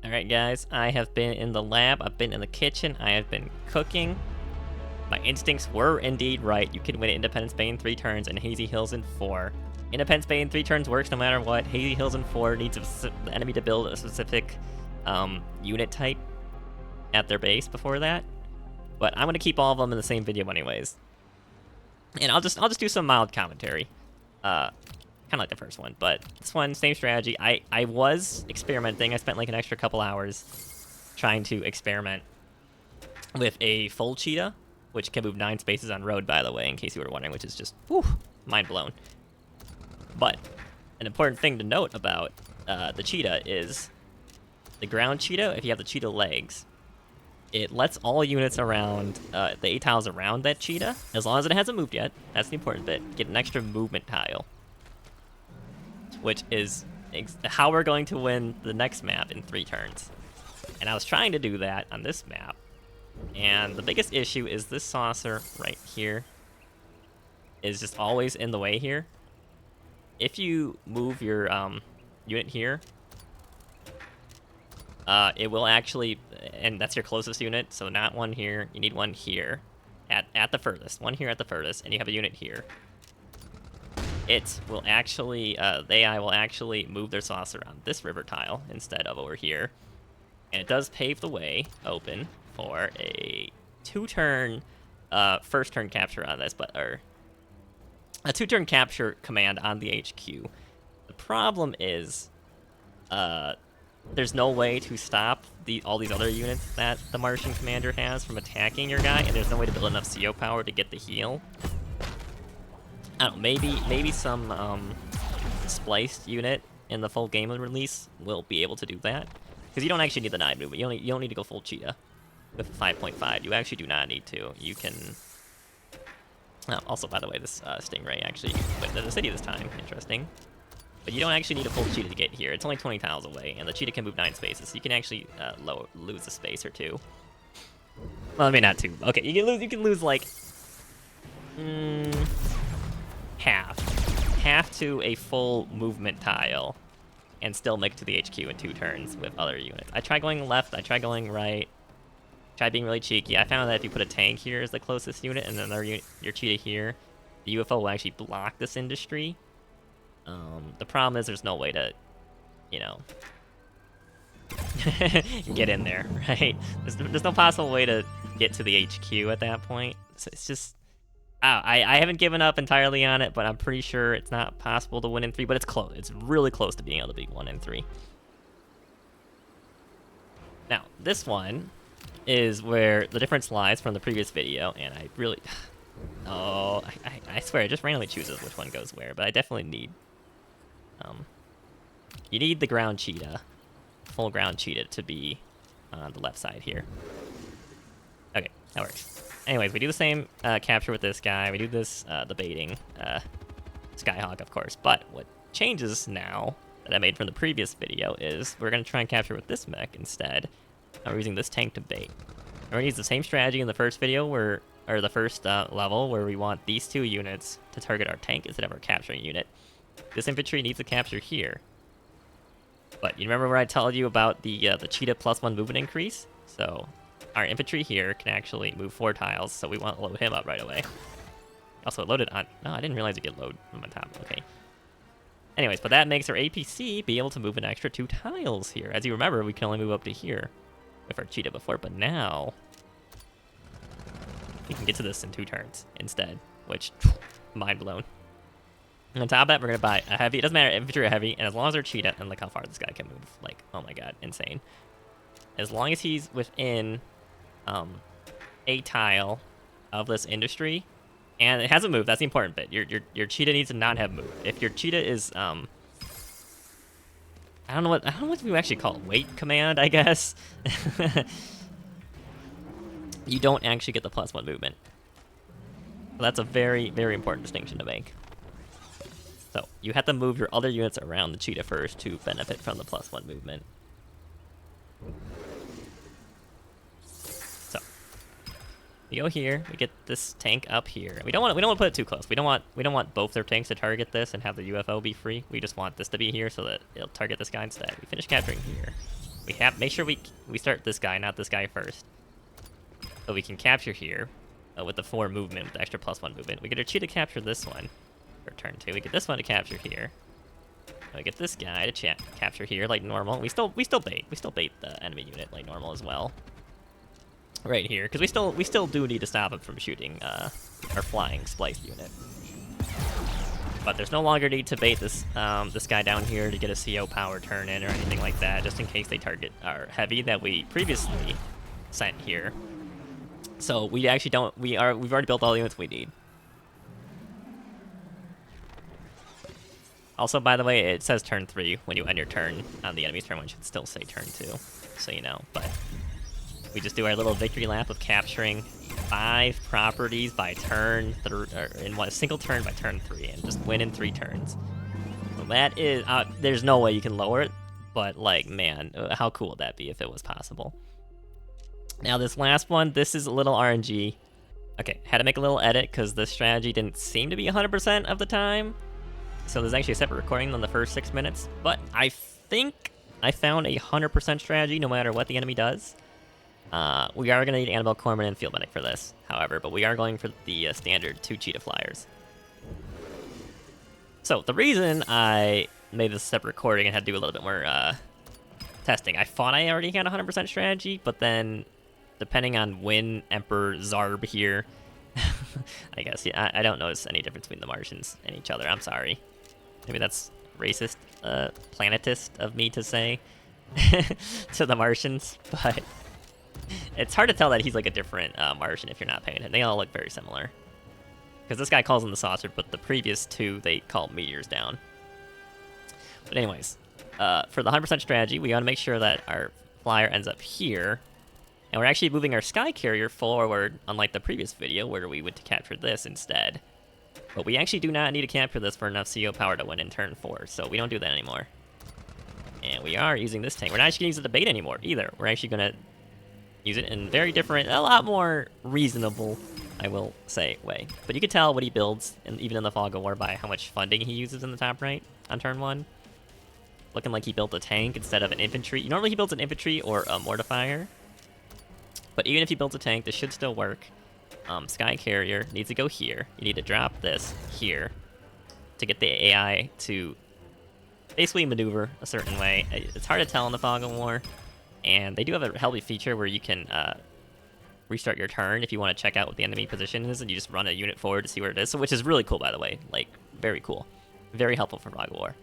Alright guys, I have been in the lab, I've been in the kitchen, I have been cooking. My instincts were indeed right. You can win Independence Bay in 3 turns and Hazy Hills in 4. Independence Bay in 3 turns works no matter what. Hazy Hills in 4 needs the enemy to build a specific unit type at their base before that. But I'm gonna keep all of them in the same video anyways. And I'll just do some mild commentary. Kind of like the first one, but this one, same strategy. I was experimenting. I spent like an extra couple hours trying to experiment with a full cheetah, which can move 9 spaces on road, by the way, in case you were wondering, which is just, whew, mind blown. But an important thing to note about the cheetah is the ground cheetah, if you have the cheetah legs, it lets all units around, the 8 tiles around that cheetah, as long as it hasn't moved yet, that's the important bit, get an extra movement tile. Which is how we're going to win the next map in 3 turns. And I was trying to do that on this map, and the biggest issue is this saucer right here is just always in the way here. If you move your unit here, it will actually, and that's your closest unit, so not one here, you need one here at the furthest, one here at the furthest, and you have a unit here. It will actually, the AI will actually move their saucer on this river tile instead of over here. And it does pave the way open for a 2-turn, first turn capture on this, or a 2-turn capture command on the HQ. The problem is, there's no way to stop all these other units that the Martian commander has from attacking your guy, and there's no way to build enough CO power to get the heal. I don't know, maybe some spliced unit in the full game release will be able to do that. Because you don't actually need the 9 movement. You don't need to go full cheetah with 5.5. You actually do not need to. You can... also, by the way, this Stingray actually went to the city this time. Interesting. But you don't actually need a full cheetah to get here. It's only 20 tiles away, and the cheetah can move 9 spaces, so you can actually lose a space or 2. Well, I mean, not 2. Okay, you can lose like... half to a full movement tile and still make it to the HQ in 2 turns with other units. I tried going left, I tried going right, tried being really cheeky. I found that if you put a tank here as the closest unit and then your cheetah here, the UFO will actually block this industry. The problem is there's no way to, you know, get in there, right? There's no possible way to get to the HQ at that point. So it's just... I haven't given up entirely on it, but I'm pretty sure it's not possible to win in 3, but it's close. It's really close to being able to be 1 in 3. Now, this one is where the difference lies from the previous video, and I really... Oh, I swear, it just randomly chooses which one goes where, but I definitely need... you need the ground cheetah, full ground cheetah, to be on the left side here. Okay, that works. Anyways, we do the same capture with this guy. We do this, the baiting, Skyhawk, of course. But what changes now that I made from the previous video is we're going to try and capture with this mech instead. And we're using this tank to bait. And we're going to use the same strategy in the first video, or the first level, where we want these 2 units to target our tank instead of our capturing unit. This infantry needs to capture here. But you remember where I told you about the cheetah +1 movement increase? So... our infantry here can actually move 4 tiles, so we want to load him up right away. Also, loaded on... No, I didn't realize you could load from on top. Okay. Anyways, but that makes our APC be able to move an extra 2 tiles here. As you remember, we can only move up to here with our cheetah before, but now... we can get to this in 2 turns instead, which... mind blown. And on top of that, we're going to buy a heavy... it doesn't matter, infantry or heavy, and as long as they're cheetah... and look how far this guy can move. Like, oh my god, insane. As long as he's within... a tile of this industry, and it hasn't moved. That's the important bit. Your cheetah needs to not have moved. If your cheetah is I don't know what we actually call it, weight command, I guess. You don't actually get the +1 movement. So that's a very, very important distinction to make. So you have to move your other units around the cheetah first to benefit from the +1 movement. We go here. We get this tank up here. We don't want to put it too close. We don't want both their tanks to target this and have the UFO be free. We just want this to be here so that it'll target this guy instead. We finish capturing here. make sure we start this guy, not this guy first. So we can capture here with the 4 movement, with the extra +1 movement. We get our Cheetah to capture this one for turn 2. We get this one to capture here. And we get this guy to capture here like normal. We still bait the enemy unit like normal as well. Right here, because we still do need to stop him from shooting our flying splice unit. But there's no longer need to bait this this guy down here to get a CO power turn in or anything like that, just in case they target our heavy that we previously sent here. So we actually don't. We've already built all the units we need. Also, by the way, it says turn 3 when you end your turn on the enemy's turn, when it should still say turn 2, so you know. But we just do our little victory lap of capturing 5 properties by turn in one single turn by turn 3, and just win in 3 turns. So that is there's no way you can lower it, but like, man, how cool would that be if it was possible? Now this last one, this is a little RNG. Okay, had to make a little edit because the strategy didn't seem to be 100% of the time. So there's actually a separate recording on the first 6 minutes, but I think I found a 100% strategy no matter what the enemy does. We are going to need Annabelle Corman and Field Medic for this, however, but we are going for the standard 2 Cheetah Flyers. So the reason I made this separate recording and had to do a little bit more testing, I thought I already had a 100% strategy, but then depending on when Emperor Zarb here, I guess, yeah, I don't notice any difference between the Martians and each other. I'm sorry. Maybe that's racist, planetist of me to say to the Martians, but it's hard to tell that he's like a different Martian if you're not paying attention. They all look very similar. Because this guy calls them the saucer, but the previous 2, they call meteors down. But anyways, for the 100% strategy, we want to make sure that our flyer ends up here. And we're actually moving our Sky Carrier forward, unlike the previous video where we went to capture this instead. But we actually do not need to capture this for enough CO power to win in turn 4, so we don't do that anymore. And we are using this tank. We're not actually going to use it to bait anymore either. We're actually going to use it in very different, a lot more reasonable, I will say, way. But you can tell what he builds, and even in the Fog of War, by how much funding he uses in the top right on turn 1. Looking like he built a tank instead of an infantry. Normally he builds an infantry or a mortifier. But even if he builds a tank, this should still work. Sky Carrier needs to go here. You need to drop this here to get the AI to basically maneuver a certain way. It's hard to tell in the Fog of War. And they do have a healthy feature where you can restart your turn if you want to check out what the enemy position is, and you just run a unit forward to see where it is, so, which is really cool, by the way. Like, very cool. Very helpful for Fog of War.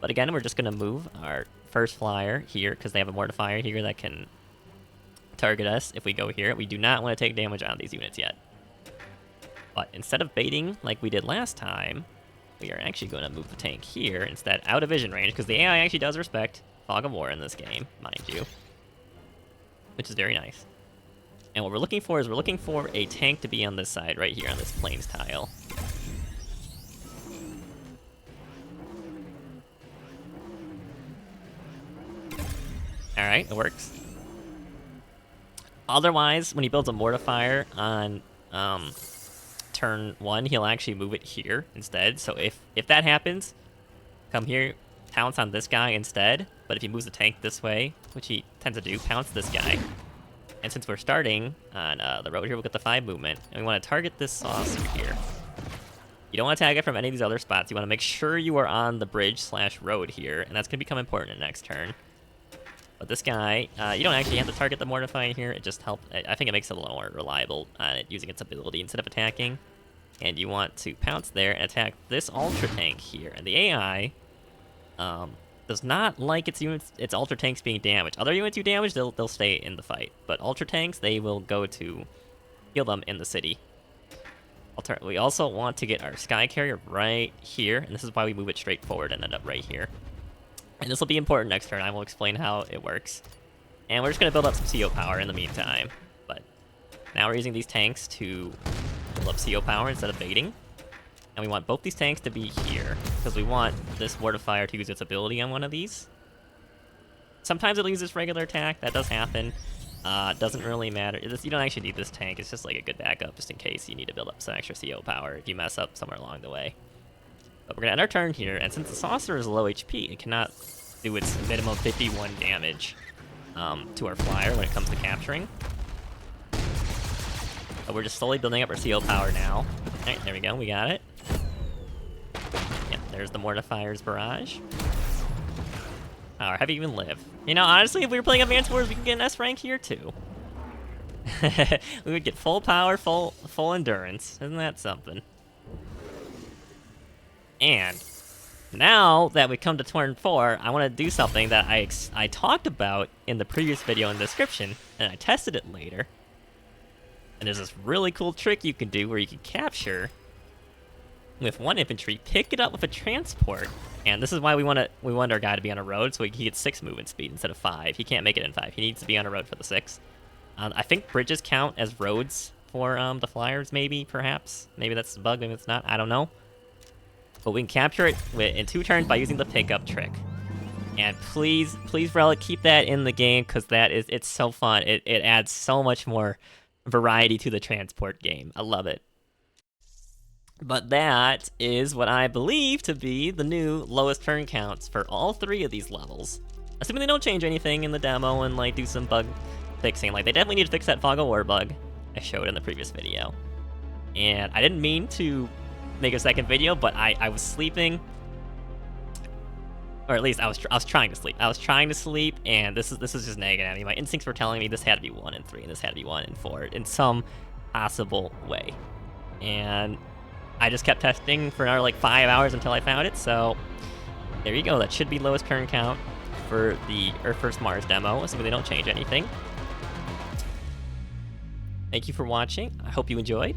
But again, we're just going to move our first flyer here because they have a mortifier here that can target us if we go here. We do not want to take damage on these units yet. But instead of baiting like we did last time, we are actually going to move the tank here instead, out of vision range, because the AI actually does respect Fog of War in this game, mind you, which is very nice. And what we're looking for is we're looking for a tank to be on this side right here on this plains tile. Alright, it works. Otherwise, when he builds a mortifier on turn 1, he'll actually move it here instead. So if that happens, come here, pounce on this guy instead. But if he moves the tank this way, which he tends to do, pounce this guy. And since we're starting on the road here, we'll get the 5 movement. And we want to target this saucer here. You don't want to tag it from any of these other spots. You want to make sure you are on the bridge/road here. And that's going to become important in the next turn. But this guy, you don't actually have to target the mortifying here. It just helps. I think it makes it a little more reliable using its ability instead of attacking. And you want to pounce there and attack this ultra tank here. And the AI does not like its ultra tanks being damaged. Other units you damage, they'll stay in the fight. But ultra tanks, they will go to heal them in the city. We also want to get our Sky Carrier right here. And this is why we move it straight forward and end up right here. And this will be important next turn. I will explain how it works. And we're just going to build up some CO power in the meantime. But now we're using these tanks to build up CO power instead of baiting. And we want both these tanks to be here, because we want this mortifier to use its ability on one of these. Sometimes it'll use its regular attack. That does happen. Doesn't really matter. You don't actually need this tank. It's just like a good backup just in case you need to build up some extra CO power if you mess up somewhere along the way. But we're going to end our turn here, and since the saucer is low HP, it cannot do its minimum 51 damage to our flyer when it comes to capturing. But we're just slowly building up our CO power now. Alright, there we go, we got it. Yep, there's the Mortifier's barrage. Our heavy even live. You know, honestly, if we were playing Advanced Wars, we can get an S rank here too. We would get full power, full endurance. Isn't that something? And now that we come to turn 4, I want to do something that I talked about in the previous video in the description, and I tested it later. And there's this really cool trick you can do where you can capture with 1 infantry, pick it up with a transport, and this is why we want our guy to be on a road, so he gets 6 movement speed instead of 5. He can't make it in 5. He needs to be on a road for the 6. I think bridges count as roads for the flyers, maybe, perhaps. Maybe that's a bug, maybe it's not, I don't know. But we can capture it in 2 turns by using the pickup trick. And please, Relic, keep that in the game, because it's so fun. It adds so much more variety to the transport game. I love it. But that is what I believe to be the new lowest turn counts for all 3 of these levels. Assuming they don't change anything in the demo and like do some bug fixing. Like, they definitely need to fix that Fog of War bug I showed in the previous video. And I didn't mean to make a second video, but I was sleeping. Or at least I was trying to sleep. I was trying to sleep, and this is just nagging at me. My instincts were telling me this had to be 1 and 3, and this had to be 1 and 4 in some possible way. And I just kept testing for another like 5 hours until I found it, so there you go. That should be lowest turn count for the Earth vs. Mars demo, assuming they don't change anything. Thank you for watching. I hope you enjoyed.